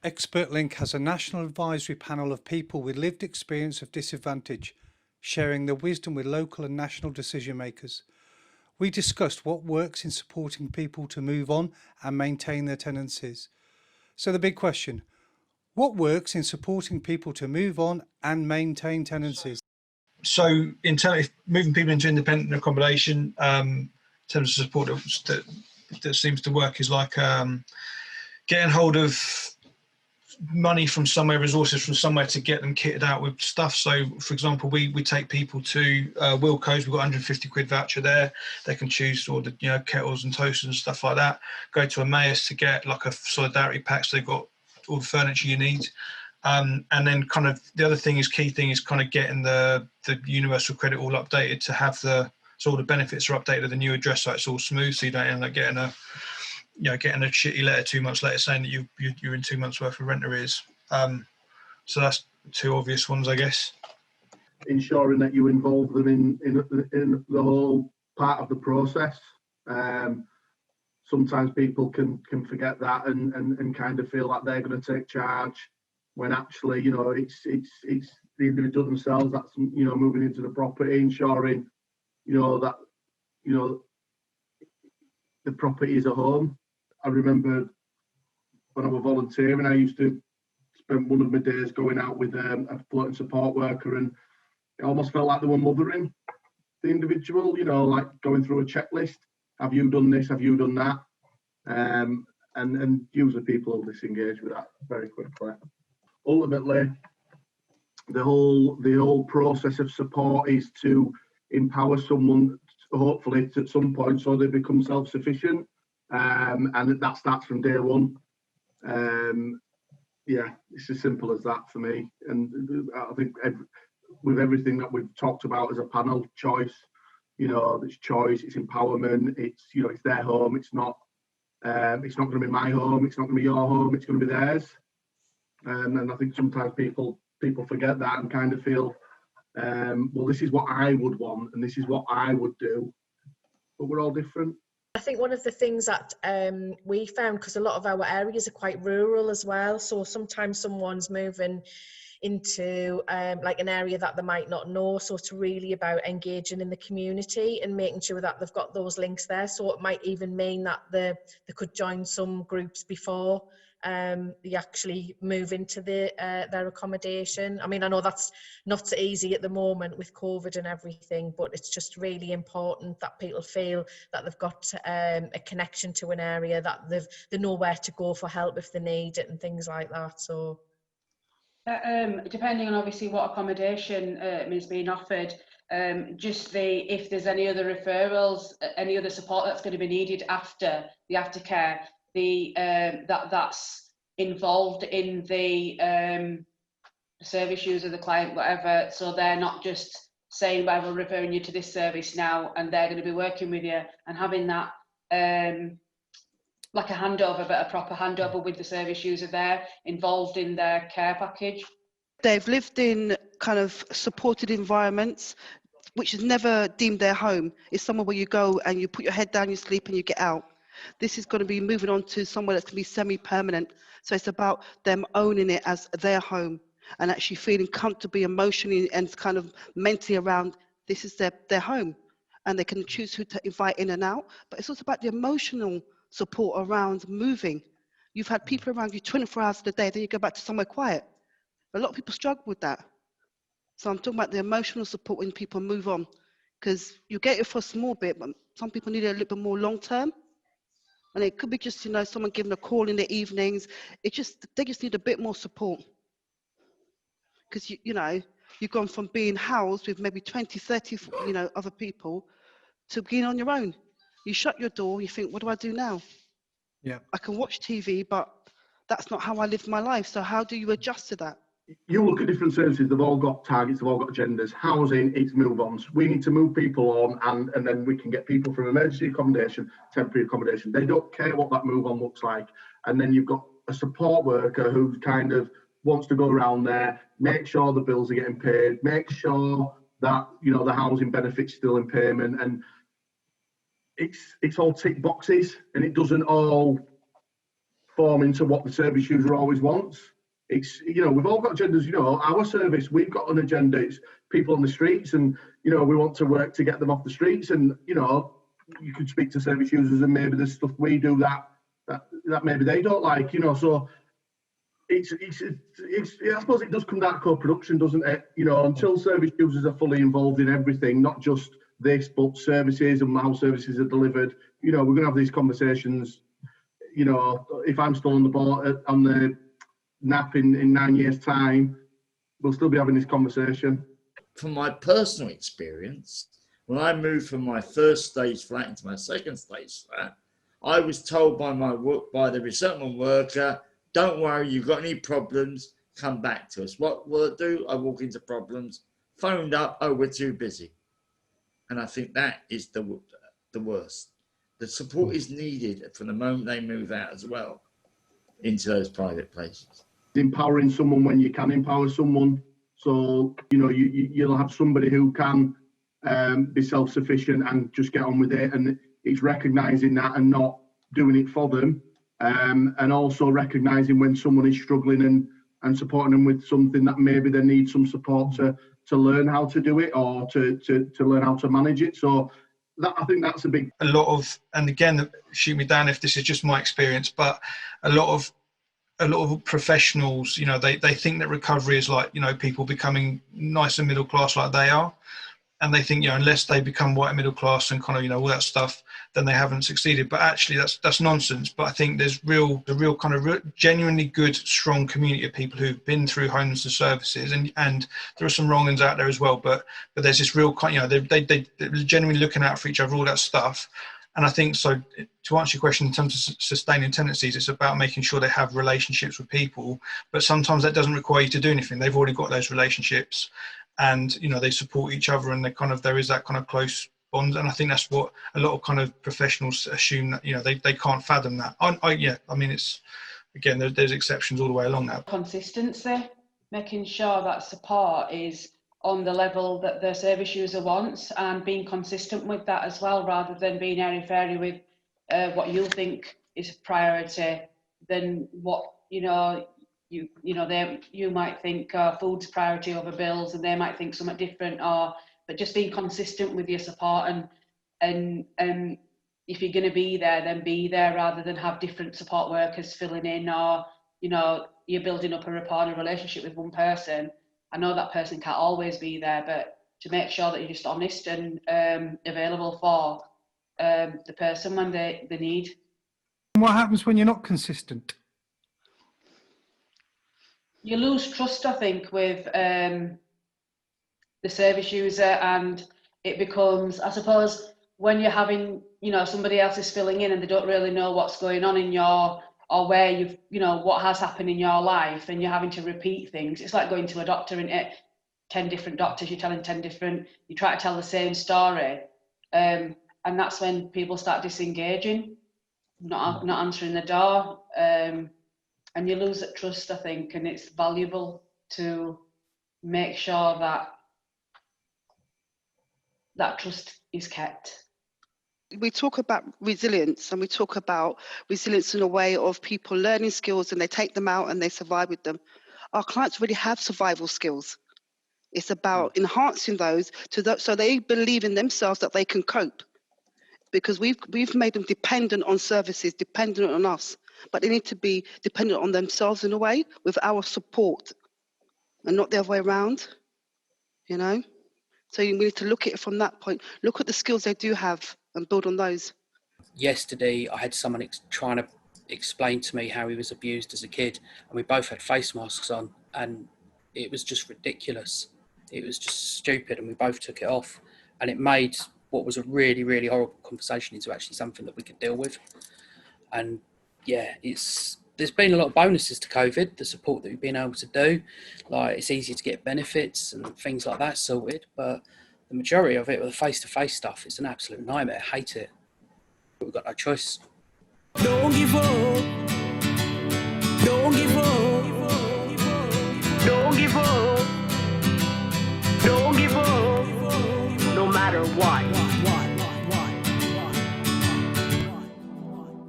Expert Link has a national advisory panel of people with lived experience of disadvantage, sharing their wisdom with local and national decision makers. We discussed what works in supporting people to move on and maintain their tenancies. So the big question, what works in supporting people to move on and maintain tenancies? So in terms of moving people into independent accommodation, in terms of support that seems to work is like getting hold of money from somewhere, resources from somewhere to get them kitted out with stuff. So, for example, we take people to Wilco's. We've got 150 quid voucher there. They can choose to order, kettles and toasters and stuff like that. Go to Emmaus to get like a solidarity pack. So they've got all the furniture you need. And then kind of the other key thing is kind of getting the universal credit all updated to have so all the benefits are updated at the new address, so it's all smooth, so you don't end up getting a shitty letter 2 months later saying that you're in 2 months worth of rent arrears. So that's two obvious ones, I guess. Ensuring that you involve them in the whole part of the process. Sometimes people can forget that and kind of feel like they're going to take charge when actually, it's the individual themselves that's, moving into the property, ensuring, that, the property is a home. I remember when I was volunteering, I used to spend one of my days going out with a floating support worker, and it almost felt like they were mothering the individual, like going through a checklist. Have you done this? Have you done that? And usually people will disengage with that very quickly. Ultimately, the whole process of support is to empower someone, hopefully at some point, so they become self-sufficient, and that starts from day one. It's as simple as that for me. And I think with everything that we've talked about as a panel, choice, it's choice, it's empowerment, it's it's their home. It's not going to be my home. It's not going to be your home. It's going to be theirs. And I think sometimes people forget that and kind of feel, well, this is what I would want and this is what I would do, but we're all different. I think one of the things that we found, because a lot of our areas are quite rural as well, so sometimes someone's moving into like an area that they might not know, so it's really about engaging in the community and making sure that they've got those links there. So it might even mean that they could join some groups before they actually move into their accommodation. I mean, I know that's not so easy at the moment with COVID and everything, but it's just really important that people feel that they've got a connection to an area, that they know where to go for help if they need it and things like that. So depending on obviously what accommodation is being offered, if there's any other referrals, any other support that's going to be needed after the aftercare, that's involved in the service user, the client, whatever. So they're not just saying, well, we're referring you to this service now, and they're going to be working with you and having that like a handover, but a proper handover with the service user there involved in their care package. They've lived in kind of supported environments, which is never deemed their home. It's somewhere where you go and you put your head down, you sleep and you get out. This is going to be moving on to somewhere that's going to be semi-permanent. So it's about them owning it as their home and actually feeling comfortable emotionally and kind of mentally around this is their home. And they can choose who to invite in and out. But it's also about the emotional support around moving. You've had people around you 24 hours of the day, then you go back to somewhere quiet. A lot of people struggle with that. So I'm talking about the emotional support when people move on, because you get it for a small bit, but some people need it a little bit more long term. And it could be just, someone giving a call in the evenings. They just need a bit more support. Because, you've gone from being housed with maybe 20, 30, other people to being on your own. You shut your door, you think, what do I do now? Yeah. I can watch TV, but that's not how I live my life. So how do you adjust to that? You look at different services, they've all got targets, they've all got agendas. Housing, it's move-ons. We need to move people on, and then we can get people from emergency accommodation, temporary accommodation. They don't care what that move-on looks like. And then you've got a support worker who kind of wants to go around there, make sure the bills are getting paid, make sure that, the housing benefit's still in payment. And it's all tick boxes, and it doesn't all form into what the service user always wants. It's, you know, we've all got agendas. You know, our service, we've got an agenda. It's people on the streets, and, you know, we want to work to get them off the streets. And, you know, you could speak to service users, and maybe there's stuff we do that maybe they don't like, you know. So it's I suppose it does come down to co-production, doesn't it? You know, until service users are fully involved in everything, not just this, but services and how services are delivered. You know, we're going to have these conversations. You know, if I'm still on the board on the NAP in 9 years' time, we'll still be having this conversation. From my personal experience, when I moved from my first stage flat into my second stage flat, I was told by the resettlement worker, don't worry, you've got any problems, come back to us. What will I do? I walk into problems, phoned up, oh, we're too busy. And I think that is the worst. The support is needed from the moment they move out as well into those private places. Empowering someone when you can empower someone. So, you know, you'll have somebody who can be self-sufficient and just get on with it. And it's recognising that and not doing it for them. And also recognising when someone is struggling and supporting them with something that maybe they need some support to learn how to do it, or to learn how to manage it. So I think that's a lot of, and again, shoot me down if this is just my experience, but a lot of professionals, you know, they think that recovery is like, you know, people becoming nice and middle class like they are. And they think, you know, unless they become white middle class and kind of, you know, all that stuff, then they haven't succeeded. But actually, that's nonsense. But I think there's a real kind of genuinely good, strong community of people who've been through homeless services, and there are some wrong ones out there as well. But there's this real, you know, they're genuinely looking out for each other, all that stuff. And I think, so to answer your question in terms of sustaining tenancies, it's about making sure they have relationships with people. But sometimes that doesn't require you to do anything. They've already got those relationships. And, you know, they support each other, and there is that kind of close bond. And I think that's what a lot of kind of professionals assume, that, you know, they can't fathom that. I mean, it's, again, there's exceptions all the way along that. Consistency, making sure that support is on the level that the service user wants, and being consistent with that as well, rather than being airy-fairy with what you think is a priority than what, you know, you might think food's priority over bills, and they might think something different. But just being consistent with your support, and if you're going to be there, then be there, rather than have different support workers filling in, or, you know, you're building up a rapport and a relationship with one person. I know that person can't always be there, but to make sure that you're just honest and available for the person when they need. What happens when you're not consistent? You lose trust, I think, with the service user, and it becomes, I suppose, when you're having, you know, somebody else is filling in and they don't really know what's going on in your, or where you've, you know, what has happened in your life, and you're having to repeat things. It's like going to a doctor, isn't it? 10 different doctors, you're telling 10 different, you try to tell the same story. And that's when people start disengaging, not answering the door. And you lose that trust, I think, and it's valuable to make sure that that trust is kept. We talk about resilience, and we talk about resilience in a way of people learning skills, and they take them out and they survive with them. Our clients really have survival skills. It's about enhancing those so they believe in themselves that they can cope, because we've made them dependent on services, dependent on us. But they need to be dependent on themselves in a way, with our support, and not the other way around, you know? So we need to look at it from that point, look at the skills they do have and build on those. Yesterday, I had someone trying to explain to me how he was abused as a kid, and we both had face masks on, and it was just ridiculous. It was just stupid, and we both took it off, and it made what was a really, really horrible conversation into actually something that we could deal with. And yeah, there's been a lot of bonuses to COVID, the support that we've been able to do. Like, it's easy to get benefits and things like that sorted, but the majority of it, with the face-to-face stuff, it's an absolute nightmare. I hate it. But we've got no choice. Don't give up.